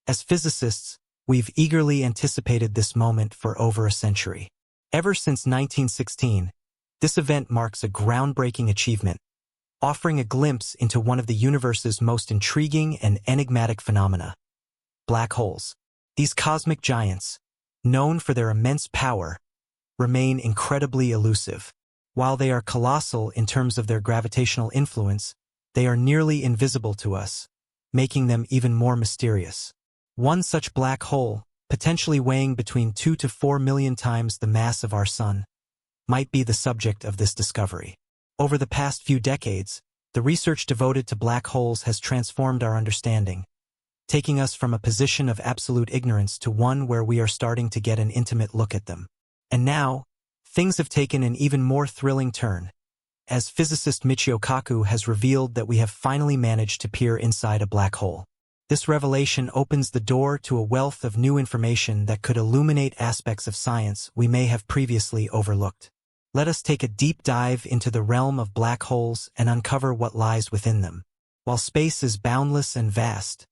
As physicists, we've eagerly anticipated this moment for over a century. Ever since 1916, this event marks a groundbreaking achievement, offering a glimpse into one of the universe's most intriguing and enigmatic phenomena: black holes. These cosmic giants, known for their immense power, remain incredibly elusive. While they are colossal in terms of their gravitational influence, they are nearly invisible to us, making them even more mysterious. One such black hole, potentially weighing between 2 to 4 million times the mass of our Sun, might be the subject of this discovery. Over the past few decades, the research devoted to black holes has transformed our understanding, taking us from a position of absolute ignorance to one where we are starting to get an intimate look at them. And now, things have taken an even more thrilling turn, as physicist Michio Kaku has revealed that we have finally managed to peer inside a black hole. This revelation opens the door to a wealth of new information that could illuminate aspects of science we may have previously overlooked. Let us take a deep dive into the realm of black holes and uncover what lies within them. While space is boundless and vast,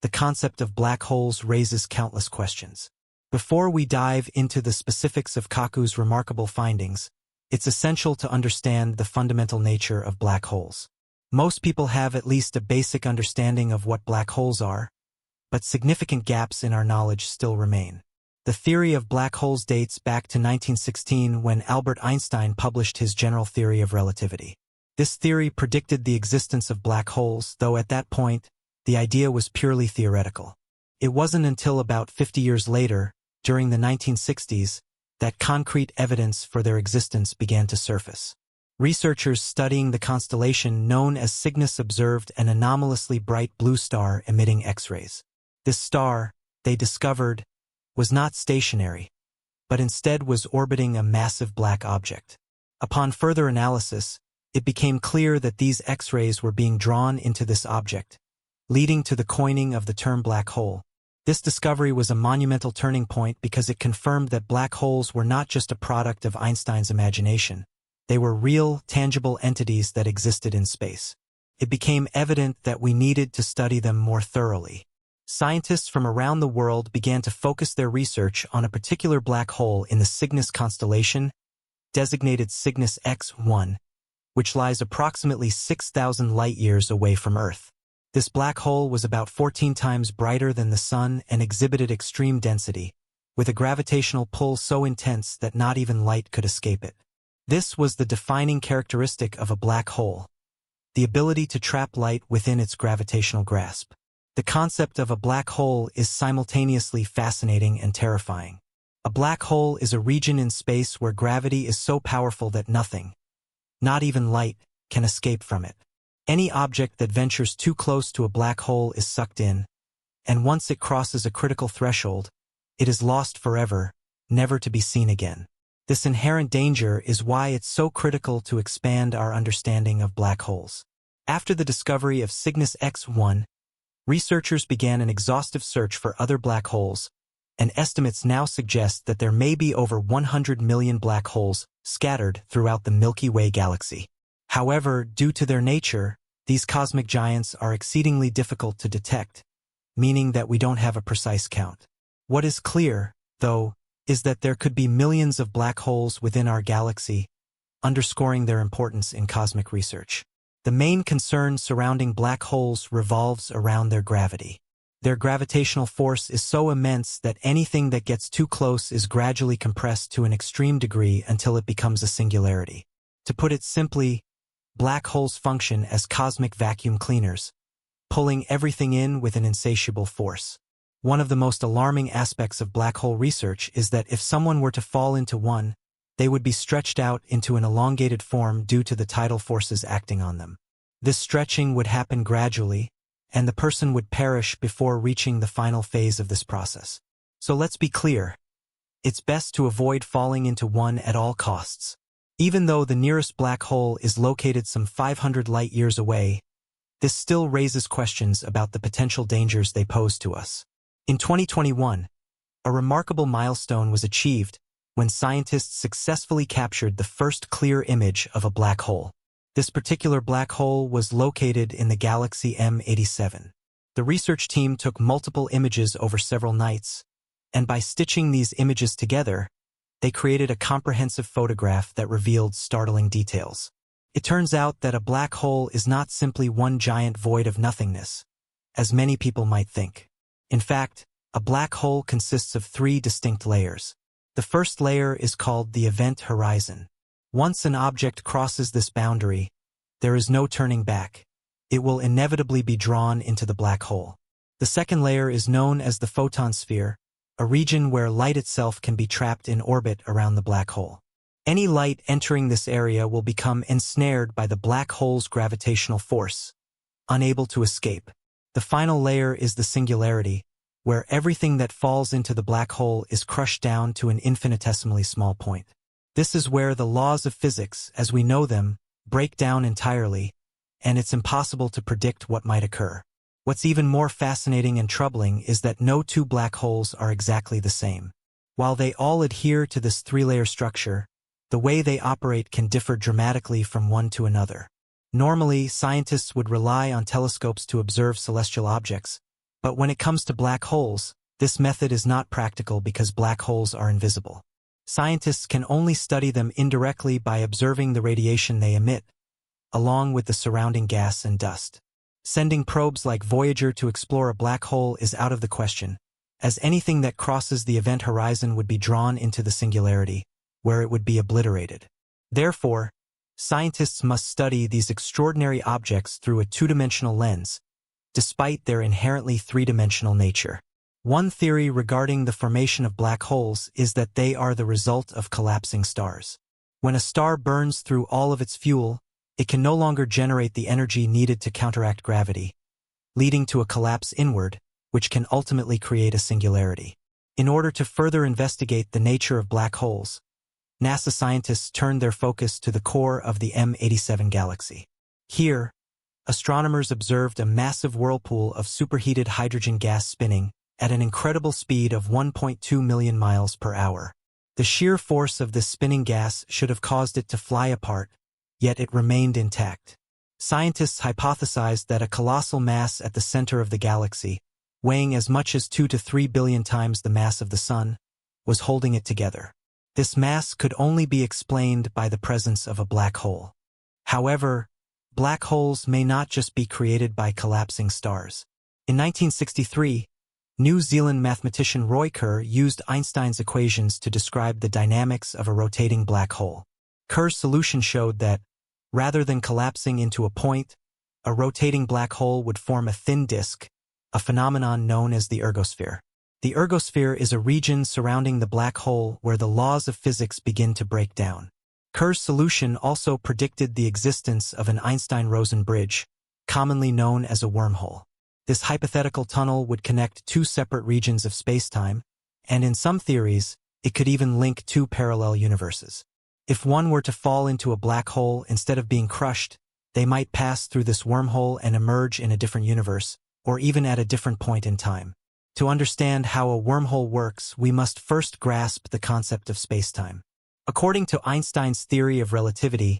the concept of black holes raises countless questions. Before we dive into the specifics of Kaku's remarkable findings, it's essential to understand the fundamental nature of black holes. Most people have at least a basic understanding of what black holes are, but significant gaps in our knowledge still remain. The theory of black holes dates back to 1916 when Albert Einstein published his general theory of relativity. This theory predicted the existence of black holes, though at that point, the idea was purely theoretical. It wasn't until about 50 years later, during the 1960s, that concrete evidence for their existence began to surface. Researchers studying the constellation known as Cygnus observed an anomalously bright blue star emitting X-rays. This star, they discovered, was not stationary, but instead was orbiting a massive black object. Upon further analysis, it became clear that these X-rays were being drawn into this object, leading to the coining of the term black hole. This discovery was a monumental turning point because it confirmed that black holes were not just a product of Einstein's imagination. They were real, tangible entities that existed in space. It became evident that we needed to study them more thoroughly. Scientists from around the world began to focus their research on a particular black hole in the Cygnus constellation, designated Cygnus X1, which lies approximately 6,000 light-years away from Earth. This black hole was about 14 times brighter than the Sun and exhibited extreme density, with a gravitational pull so intense that not even light could escape it. This was the defining characteristic of a black hole: the ability to trap light within its gravitational grasp. The concept of a black hole is simultaneously fascinating and terrifying. A black hole is a region in space where gravity is so powerful that nothing, not even light, can escape from it. Any object that ventures too close to a black hole is sucked in, and once it crosses a critical threshold, it is lost forever, never to be seen again. This inherent danger is why it's so critical to expand our understanding of black holes. After the discovery of Cygnus X1, researchers began an exhaustive search for other black holes, and estimates now suggest that there may be over 100 million black holes scattered throughout the Milky Way galaxy. However, due to their nature, these cosmic giants are exceedingly difficult to detect, meaning that we don't have a precise count. What is clear, though, is that there could be millions of black holes within our galaxy, underscoring their importance in cosmic research. The main concern surrounding black holes revolves around their gravity. Their gravitational force is so immense that anything that gets too close is gradually compressed to an extreme degree until it becomes a singularity. To put it simply, black holes function as cosmic vacuum cleaners, pulling everything in with an insatiable force. One of the most alarming aspects of black hole research is that if someone were to fall into one, they would be stretched out into an elongated form due to the tidal forces acting on them. This stretching would happen gradually, and the person would perish before reaching the final phase of this process. So let's be clear. It's best to avoid falling into one at all costs. Even though the nearest black hole is located some 500 light-years away, this still raises questions about the potential dangers they pose to us. In 2021, a remarkable milestone was achieved when scientists successfully captured the first clear image of a black hole. This particular black hole was located in the galaxy M87. The research team took multiple images over several nights, and by stitching these images together, they created a comprehensive photograph that revealed startling details. It turns out that a black hole is not simply one giant void of nothingness, as many people might think. In fact, a black hole consists of three distinct layers. The first layer is called the event horizon. Once an object crosses this boundary, there is no turning back. It will inevitably be drawn into the black hole. The second layer is known as the photon sphere, a region where light itself can be trapped in orbit around the black hole. Any light entering this area will become ensnared by the black hole's gravitational force, unable to escape. The final layer is the singularity, where everything that falls into the black hole is crushed down to an infinitesimally small point. This is where the laws of physics, as we know them, break down entirely, and it's impossible to predict what might occur. What's even more fascinating and troubling is that no two black holes are exactly the same. While they all adhere to this three-layer structure, the way they operate can differ dramatically from one to another. Normally, scientists would rely on telescopes to observe celestial objects, but when it comes to black holes, this method is not practical because black holes are invisible. Scientists can only study them indirectly by observing the radiation they emit, along with the surrounding gas and dust. Sending probes like Voyager to explore a black hole is out of the question, as anything that crosses the event horizon would be drawn into the singularity, where it would be obliterated. Therefore, scientists must study these extraordinary objects through a two-dimensional lens, despite their inherently three-dimensional nature. One theory regarding the formation of black holes is that they are the result of collapsing stars. When a star burns through all of its fuel, it can no longer generate the energy needed to counteract gravity, leading to a collapse inward, which can ultimately create a singularity. In order to further investigate the nature of black holes, NASA scientists turned their focus to the core of the M87 galaxy. Here, astronomers observed a massive whirlpool of superheated hydrogen gas spinning at an incredible speed of 1.2 million miles per hour. The sheer force of this spinning gas should have caused it to fly apart, yet it remained intact. Scientists hypothesized that a colossal mass at the center of the galaxy, weighing as much as 2 to 3 billion times the mass of the Sun, was holding it together. This mass could only be explained by the presence of a black hole. However, black holes may not just be created by collapsing stars. In 1963, New Zealand mathematician Roy Kerr used Einstein's equations to describe the dynamics of a rotating black hole. Kerr's solution showed that, rather than collapsing into a point, a rotating black hole would form a thin disk, a phenomenon known as the ergosphere. The ergosphere is a region surrounding the black hole where the laws of physics begin to break down. Kerr's solution also predicted the existence of an Einstein-Rosen bridge, commonly known as a wormhole. This hypothetical tunnel would connect two separate regions of spacetime, and in some theories, it could even link two parallel universes. If one were to fall into a black hole instead of being crushed, they might pass through this wormhole and emerge in a different universe, or even at a different point in time. To understand how a wormhole works, we must first grasp the concept of spacetime. According to Einstein's theory of relativity,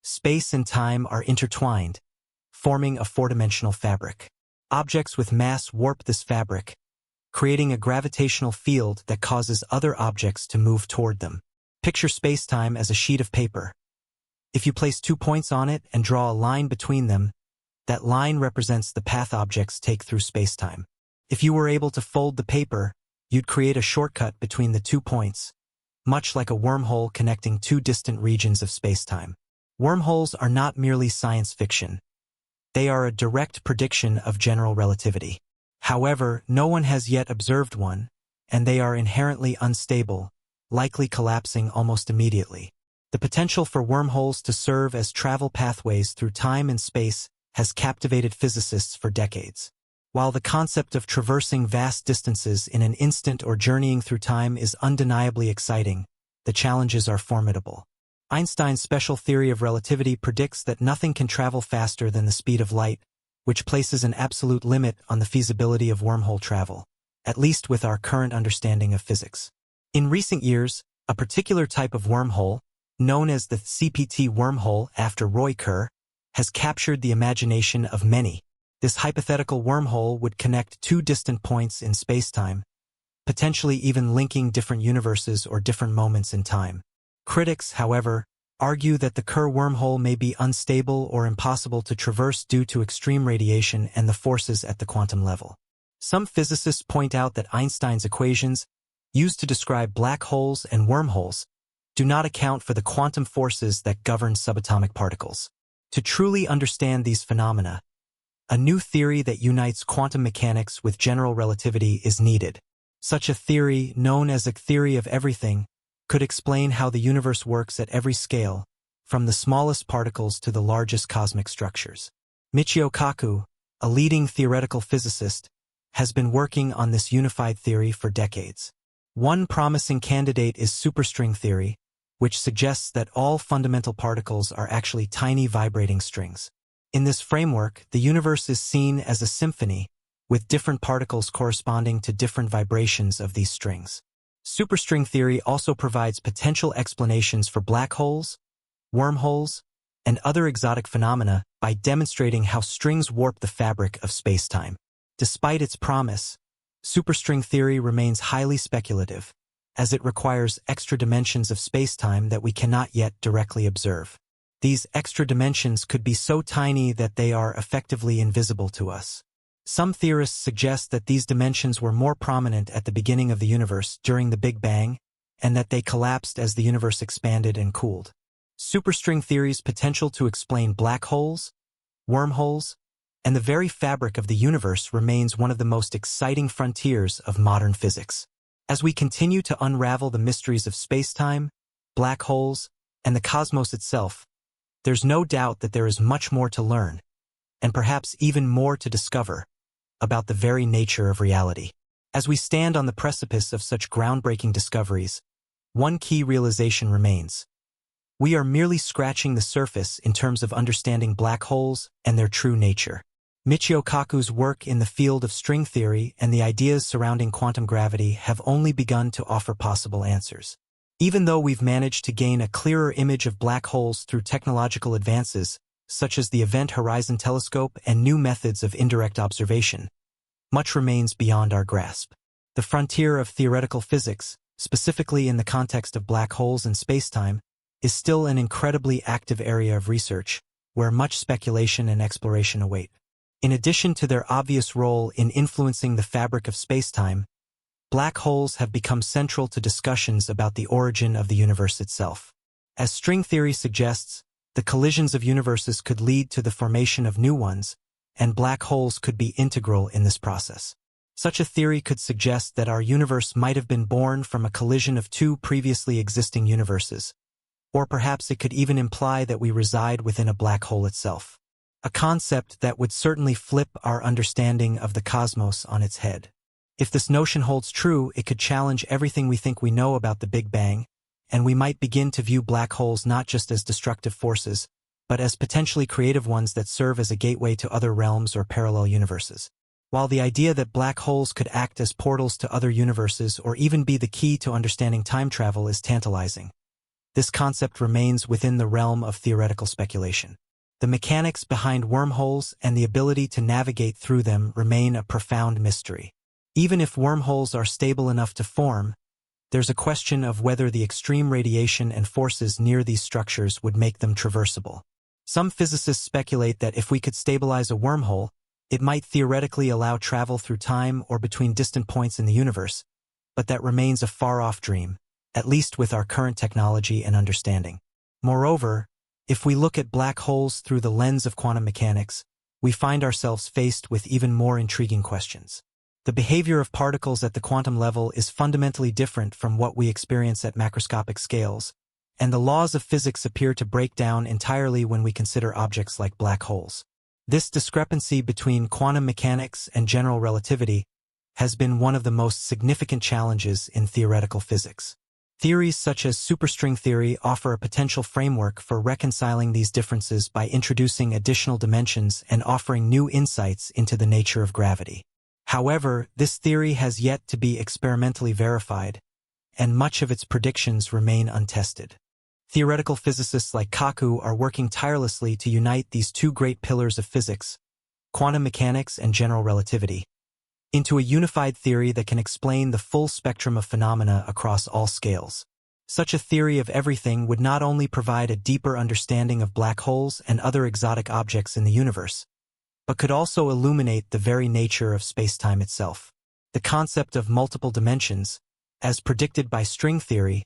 space and time are intertwined, forming a four-dimensional fabric. Objects with mass warp this fabric, creating a gravitational field that causes other objects to move toward them. Picture spacetime as a sheet of paper. If you place 2 points on it and draw a line between them, that line represents the path objects take through spacetime. If you were able to fold the paper, you'd create a shortcut between the 2 points, much like a wormhole connecting two distant regions of spacetime. Wormholes are not merely science fiction. They are a direct prediction of general relativity. However, no one has yet observed one, and they are inherently unstable, likely collapsing almost immediately. The potential for wormholes to serve as travel pathways through time and space has captivated physicists for decades. While the concept of traversing vast distances in an instant or journeying through time is undeniably exciting, the challenges are formidable. Einstein's special theory of relativity predicts that nothing can travel faster than the speed of light, which places an absolute limit on the feasibility of wormhole travel, at least with our current understanding of physics. In recent years, a particular type of wormhole, known as the CPT wormhole after Roy Kerr, has captured the imagination of many. This hypothetical wormhole would connect two distant points in spacetime, potentially even linking different universes or different moments in time. Critics, however, argue that the Kerr wormhole may be unstable or impossible to traverse due to extreme radiation and the forces at the quantum level. Some physicists point out that Einstein's equations, used to describe black holes and wormholes, do not account for the quantum forces that govern subatomic particles. To truly understand these phenomena, a new theory that unites quantum mechanics with general relativity is needed. Such a theory, known as a theory of everything, could explain how the universe works at every scale, from the smallest particles to the largest cosmic structures. Michio Kaku, a leading theoretical physicist, has been working on this unified theory for decades. One promising candidate is superstring theory, which suggests that all fundamental particles are actually tiny vibrating strings. In this framework, the universe is seen as a symphony, with different particles corresponding to different vibrations of these strings. Superstring theory also provides potential explanations for black holes, wormholes, and other exotic phenomena by demonstrating how strings warp the fabric of spacetime. Despite its promise, superstring theory remains highly speculative, as it requires extra dimensions of spacetime that we cannot yet directly observe. These extra dimensions could be so tiny that they are effectively invisible to us. Some theorists suggest that these dimensions were more prominent at the beginning of the universe during the Big Bang, and that they collapsed as the universe expanded and cooled. Superstring theory's potential to explain black holes, wormholes, and the very fabric of the universe remains one of the most exciting frontiers of modern physics. As we continue to unravel the mysteries of spacetime, black holes, and the cosmos itself, there's no doubt that there is much more to learn, and perhaps even more to discover, about the very nature of reality. As we stand on the precipice of such groundbreaking discoveries, one key realization remains. We are merely scratching the surface in terms of understanding black holes and their true nature. Michio Kaku's work in the field of string theory and the ideas surrounding quantum gravity have only begun to offer possible answers. Even though we've managed to gain a clearer image of black holes through technological advances, such as the Event Horizon Telescope and new methods of indirect observation, much remains beyond our grasp. The frontier of theoretical physics, specifically in the context of black holes and spacetime, is still an incredibly active area of research, where much speculation and exploration await. In addition to their obvious role in influencing the fabric of spacetime, black holes have become central to discussions about the origin of the universe itself. As string theory suggests, the collisions of universes could lead to the formation of new ones, and black holes could be integral in this process. Such a theory could suggest that our universe might have been born from a collision of two previously existing universes, or perhaps it could even imply that we reside within a black hole itself. A concept that would certainly flip our understanding of the cosmos on its head. If this notion holds true, it could challenge everything we think we know about the Big Bang, and we might begin to view black holes not just as destructive forces, but as potentially creative ones that serve as a gateway to other realms or parallel universes. While the idea that black holes could act as portals to other universes or even be the key to understanding time travel is tantalizing, this concept remains within the realm of theoretical speculation. The mechanics behind wormholes and the ability to navigate through them remain a profound mystery. Even if wormholes are stable enough to form, there's a question of whether the extreme radiation and forces near these structures would make them traversable. Some physicists speculate that if we could stabilize a wormhole, it might theoretically allow travel through time or between distant points in the universe, but that remains a far-off dream, at least with our current technology and understanding. Moreover, if we look at black holes through the lens of quantum mechanics, we find ourselves faced with even more intriguing questions. The behavior of particles at the quantum level is fundamentally different from what we experience at macroscopic scales, and the laws of physics appear to break down entirely when we consider objects like black holes. This discrepancy between quantum mechanics and general relativity has been one of the most significant challenges in theoretical physics. Theories such as superstring theory offer a potential framework for reconciling these differences by introducing additional dimensions and offering new insights into the nature of gravity. However, this theory has yet to be experimentally verified, and much of its predictions remain untested. Theoretical physicists like Kaku are working tirelessly to unite these two great pillars of physics, quantum mechanics, and general relativity, into a unified theory that can explain the full spectrum of phenomena across all scales. Such a theory of everything would not only provide a deeper understanding of black holes and other exotic objects in the universe, but could also illuminate the very nature of space-time itself. The concept of multiple dimensions, as predicted by string theory,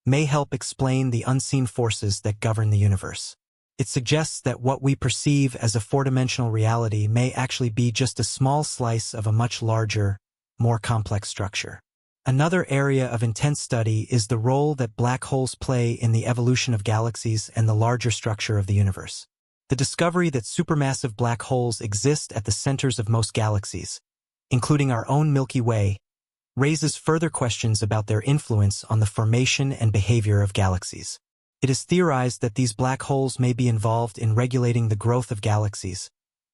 may help explain the unseen forces that govern the universe. It suggests that what we perceive as a four-dimensional reality may actually be just a small slice of a much larger, more complex structure. Another area of intense study is the role that black holes play in the evolution of galaxies and the larger structure of the universe. The discovery that supermassive black holes exist at the centers of most galaxies, including our own Milky Way, raises further questions about their influence on the formation and behavior of galaxies. It is theorized that these black holes may be involved in regulating the growth of galaxies,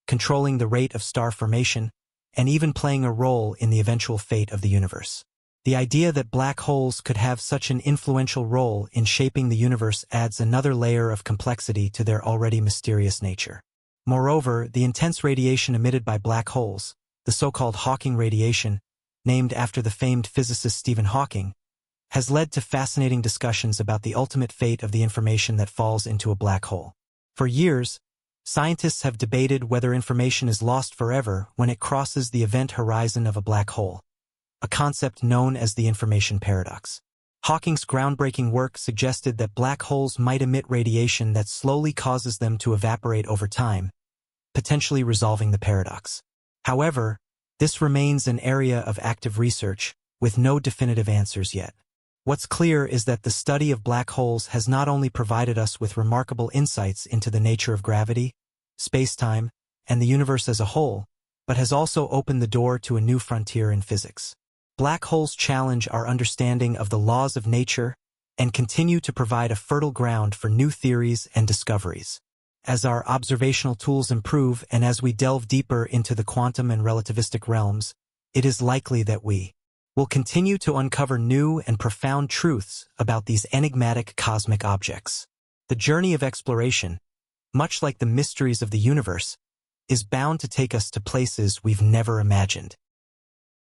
controlling the rate of star formation, and even playing a role in the eventual fate of the universe. The idea that black holes could have such an influential role in shaping the universe adds another layer of complexity to their already mysterious nature. Moreover, the intense radiation emitted by black holes, the so-called Hawking radiation, named after the famed physicist Stephen Hawking, has led to fascinating discussions about the ultimate fate of the information that falls into a black hole. For years, scientists have debated whether information is lost forever when it crosses the event horizon of a black hole, a concept known as the information paradox. Hawking's groundbreaking work suggested that black holes might emit radiation that slowly causes them to evaporate over time, potentially resolving the paradox. However, this remains an area of active research, with no definitive answers yet. What's clear is that the study of black holes has not only provided us with remarkable insights into the nature of gravity, space-time, and the universe as a whole, but has also opened the door to a new frontier in physics. Black holes challenge our understanding of the laws of nature and continue to provide a fertile ground for new theories and discoveries. As our observational tools improve and as we delve deeper into the quantum and relativistic realms, it is likely that we will continue to uncover new and profound truths about these enigmatic cosmic objects. The journey of exploration, much like the mysteries of the universe, is bound to take us to places we've never imagined.